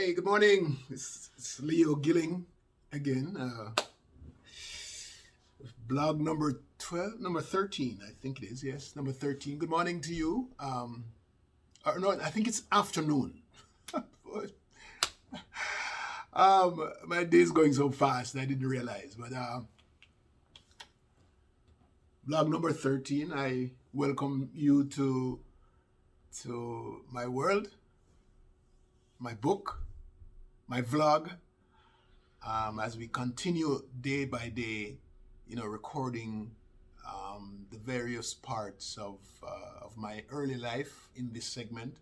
Hey, good morning. It's Leo Gilling again. Blog number 12, number 13, I think it is. Yes, number 13. Good morning to you. Or no, I think it's afternoon. My day's going so fast, I didn't realize. But blog number 13, I welcome you to my world, my book, my vlog, as we continue day by day, recording the various parts of my early life in this segment.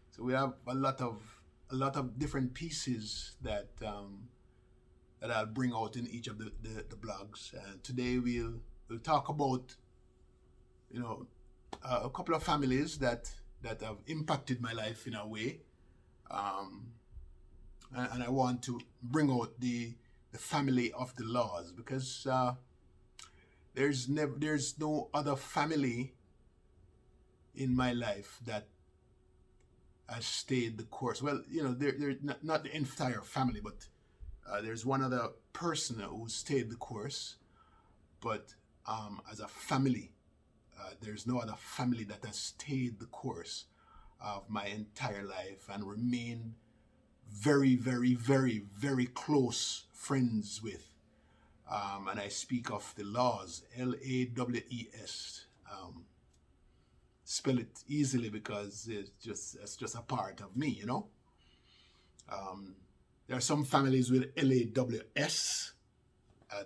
So we have a lot of different pieces that I'll bring out in each of the blogs. And today we'll talk about a couple of families that have impacted my life in a way. And I want to bring out the family of the Laws, because there's no other family in my life that has stayed the course. Well, they're not the entire family, but there's one other person who stayed the course. But as a family, there's no other family that has stayed the course of my entire life and remained very, very, very, very close friends with. And I speak of the Laws, Laws. Spell it easily because it's just a part of me, There are some families with Laws.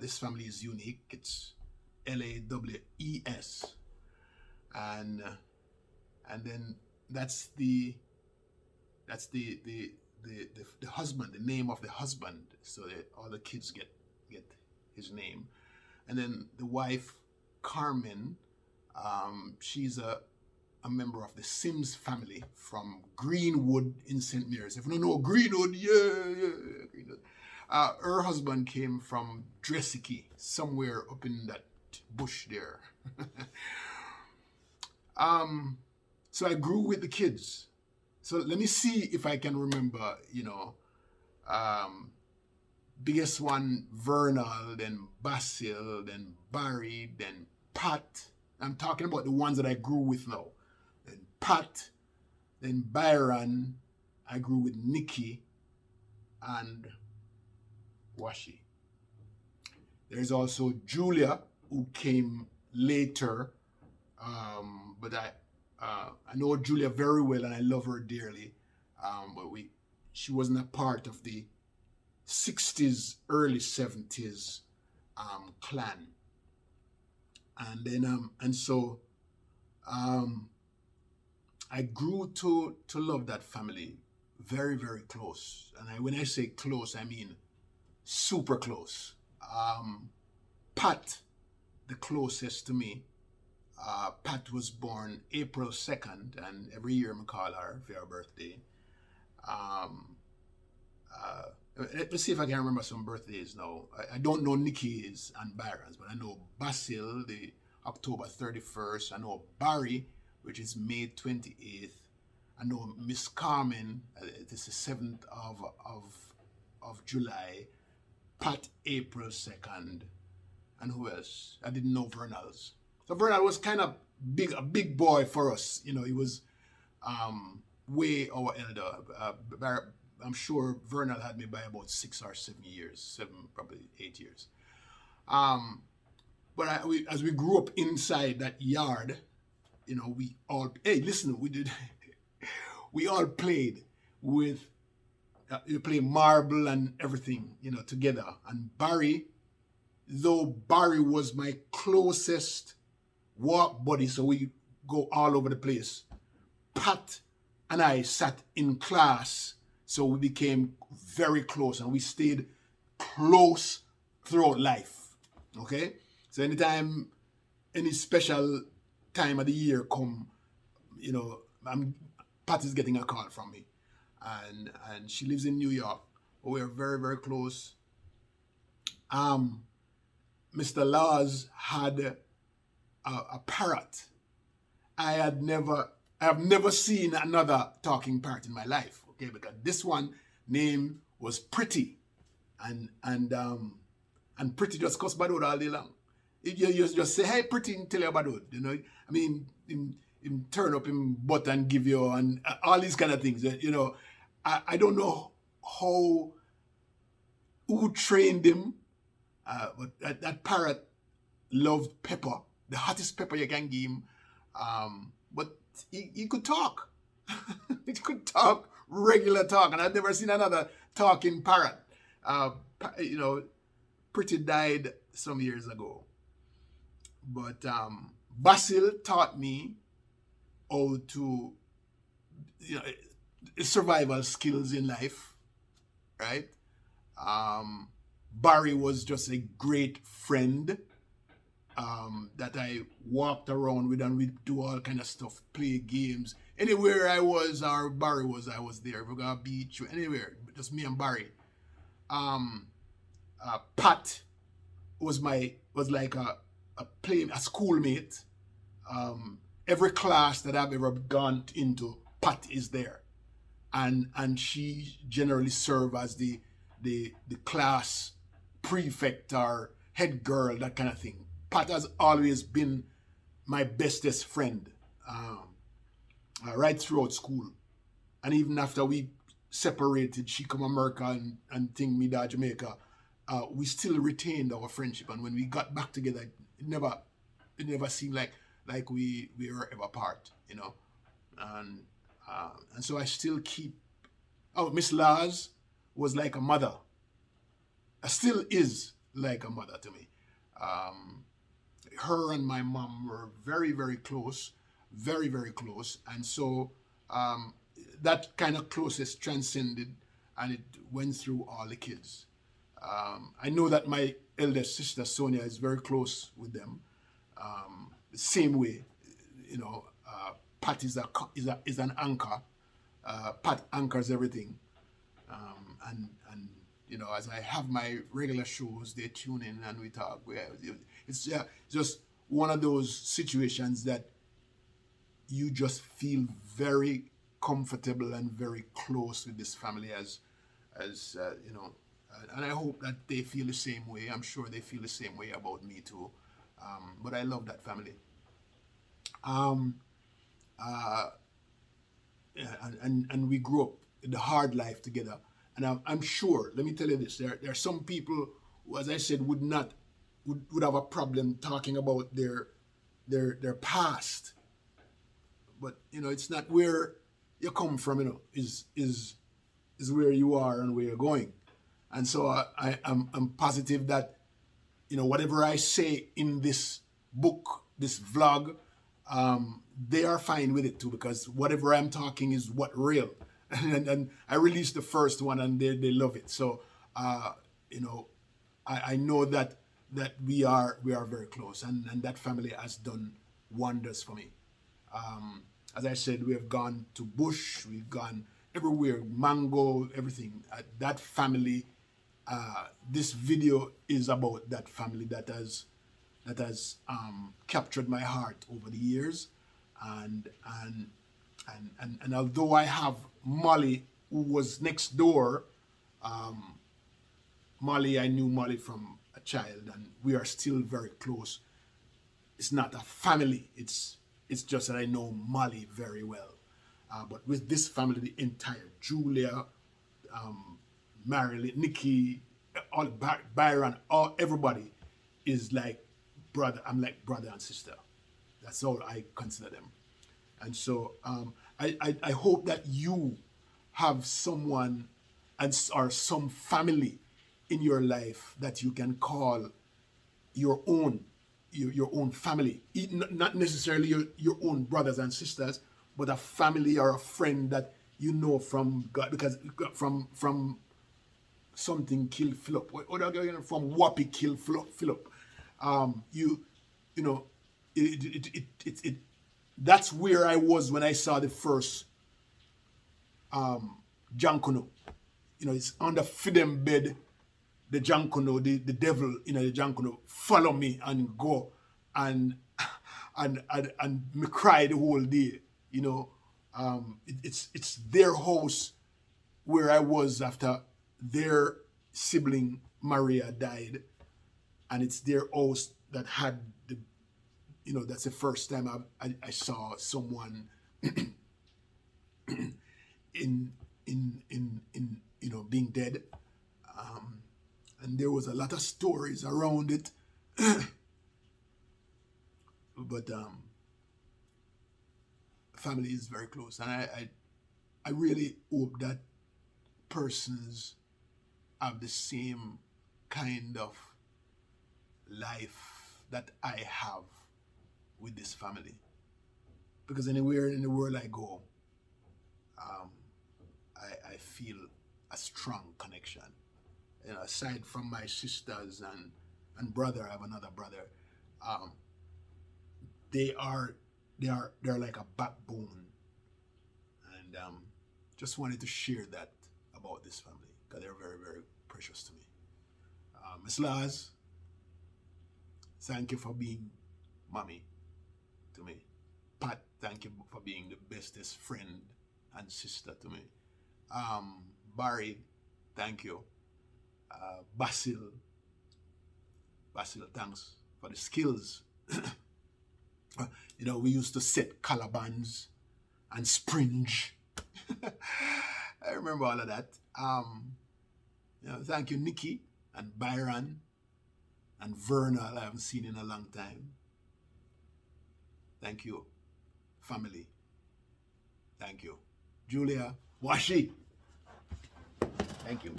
This family is unique. It's Laws. And then that's the husband, the name of the husband, so that all the kids get his name. And then the wife, Carmen, she's a member of the Sims family from Greenwood in St. Mary's. If you don't know Greenwood, yeah, Greenwood. Her husband came from Dressicky, somewhere up in that bush there. So I grew with the kids. So let me see if I can remember, biggest one, Vernal, then Basil, then Barry, then Pat. I'm talking about the ones that I grew with now. Then Pat, then Byron, I grew with Nikki, and Washi. There's also Julia, who came later, but I know Julia very well and I love her dearly, but she wasn't a part of the 60s, early 70s clan. And then I grew to love that family very, very close. And when I say close, I mean super close. Pat, the closest to me. Pat was born April 2nd, and every year I call her for her birthday. Let's see if I can remember some birthdays now. I don't know Nikki's and Byron's, but I know Basil, the October 31st. I know Barry, which is May 28th. I know Miss Carmen, it is the 7th of July. Pat, April 2nd. And who else? I didn't know Vernal's. So Vernal was kind of a big boy for us. He was way our elder. I'm sure Vernal had me by about 6 or 7 years, probably 8 years. But as we grew up inside that yard, we all, we all played with, you play marble and everything, together. And Barry, though Barry was my closest walk buddy, so we go all over the place, Pat and I sat in class, so we became very close and we stayed close throughout life. Okay? So anytime any special time of the year come, Pat is getting a call from me. And she lives in New York. But we are very, very close. Mr. Laws had a parrot. I have never seen another talking parrot in my life. Okay, because this one name was Pretty, and Pretty just cuss bad all day long. You just say, hey, Pretty, and tell you about it. You know, I mean, him turn up him butt and give you, and all these kind of things. You know, I don't know who trained him, but that parrot loved pepper, the hottest pepper you can give him. But he could talk. He could talk, regular talk, and I've never seen another talking parrot. You know, Pretty died some years ago. But Basil taught me how to, you know, survival skills in life, right? Barry was just a great friend that I walked around with, and we'd do all kind of stuff, play games. Anywhere I was or Barry was, I was there. If we go to the beach, anywhere, just me and Barry. Pat was like a schoolmate. Every class that I've ever gone into, Pat is there, and she generally served as the class prefect or head girl, that kind of thing. Pat has always been my bestest friend, right throughout school, and even after we separated, she come America and thing me to Jamaica. We still retained our friendship, and when we got back together, it never seemed like we were ever apart, you know, and so I still keep. Oh, Miss Laz was like a mother. Still is like a mother to me. Her and my mom were very, very close, very, very close, and so that kind of closeness transcended, and it went through all the kids. I know that my eldest sister Sonia is very close with them. The same way, you know, Pat is an anchor. Pat anchors everything, and you know, as I have my regular shows, they tune in and we talk. It's just one of those situations that you just feel very comfortable and very close with this family, as you know. And I hope that they feel the same way. I'm sure they feel the same way about me too. But I love that family. And we grew up in the hard life together. And I'm sure, let me tell you this, there are some people who, as I said, would have a problem talking about their past. But, you know, it's not where you come from, you know, is where you are and where you're going. And so I'm positive that, you know, whatever I say in this book, this vlog, they are fine with it too, because whatever I'm talking is what real. And I released the first one and they love it. So, you know, I know that we are very close, and that family has done wonders for me. As I said, we have gone to Bush, we've gone everywhere, Mango, everything. That family. This video is about that family that has captured my heart over the years, and although I have Molly, who was next door, Molly, I knew Molly from a child, and we are still very close. It's not a family. It's just that I know Molly very well. But with this family, the entire Julia, Marilyn, Nikki, all Byron, everybody is like brother. I'm like brother and sister. That's all I consider them. And so I hope that you have someone or some family in your life that you can call your own family. Not necessarily your own brothers and sisters, but a family or a friend that you know from God, because from something killed Philip. From Whoopi killed Philip. You know, it that's where I was when I saw the first Jankono. You know, it's on the Fidem bed, the Jankono, the devil, you know, the Jankono, follow me and go. And me cry the whole day, you know. It's their house where I was after their sibling Maria died, and it's their house that had the, that's the first time I saw someone in being dead, and there was a lot of stories around it, but family is very close, and I really hope that persons have the same kind of life that I have with this family, because anywhere in the world I go, I feel a strong connection. Aside from my sisters and brother, I have another brother. They're like a backbone, and just wanted to share that about this family because they're very, very precious to me. Miss Laz, thank you for being mommy to me. Pat, thank you for being the bestest friend and sister to me. Barry, thank you. Basil, thanks for the skills. We used to set calabands and springe. I remember all of that. Thank you, Nikki and Byron and Vernal, I haven't seen in a long time. Thank you, family. Thank you. Julia, Washi. Thank you.